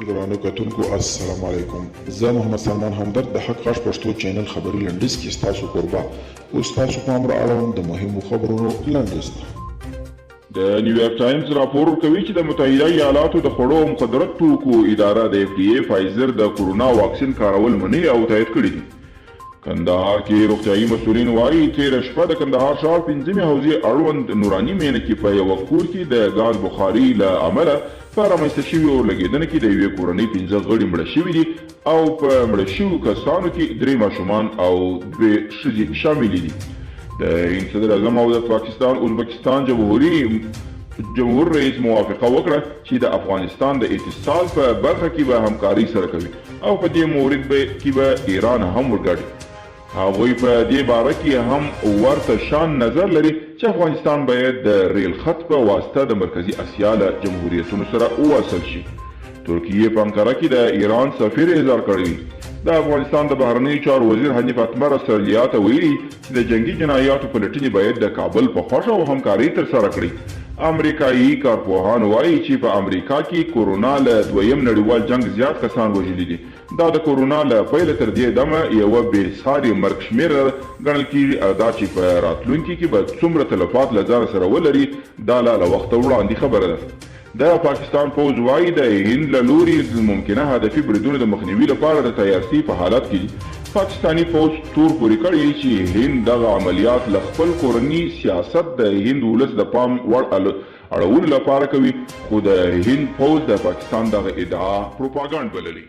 درانه کتونکو السلام علیکم. زه محمد سلمان همدرد د حق غږ پښتو چینل خبري لنډیز کې ستاسو کوربه اوس تاسو پام را اړوم د مهمو خبرونو لنډیز ته. د نیویارک ټایمز راپور کوي چې د متحده ایالاتو د خوړو او مخدرات توکو اداره د FDA فایزر د کورونا واکسین کارول مني او تایید کړی دي. کندهار کې روغتیايي مسؤلین وایي تېره شپه د کندهار ښار 5مې حوزې اړوند نوراني مینه کې په یوه کور کې د ګاز بخاري له امله په رامنځته شوې اورلګېدنه کې د یوې کورنۍ 15 غړي مړه شوي دي او په مړه شویو کسانو کې 3 ماشومان او 2 ښځې شاملې دي. د هند صدر اعظم او د پاکستان ازبکستان جمهور رئیس موافقه وکړه چې د افغانستان د اتصال په برخه کې به همکاري سره کوي او په دې مورد کې به ایران هم ورګډي. هغوی په دې باره کې هم ورته شان نظر لري چې افغانستان باید د ریل خط په واسطه د مرکزی اسیا له جمهوریتونو سره ووصل شي. ترکیه په انقره کې د ایران سفیر اظهار کړی. د افغانستان د بهرنیو چارو وزیر حنیف اتمر اسرائیلیا ته ویلي چې د جنگي جنایاتو پلټنې باید د کابل په خوښه او همکاري ترسره کړي. امریکایي کارپوهان وایي چې په امریکا کې کورونا له دویم نړیوال جنگ زیات کسان وژلي دي. دا د کورونا له پیله تر دې دمه یوه بېساري مرګ شمېره ګڼل کېږي. دا چې په راتلونکي کې به څومره تلفات له ځانه سره ولري دا له وخته وړاندې خبره ده. د پاکستان پوځ وایي د هند له لوري ممکنه هدفي بریدونو د مخنیوي لپاره د تیارسي په حالت کې دي. پاکستانی پوځ تور پورې کړی چې هند دغه عملیات له خپل کورني سیاست د هند ولس د پام وړ اړولو لپاره کوي، خو د هند پوځ د پاکستان دغه ادعا پروپاګانډ بللي.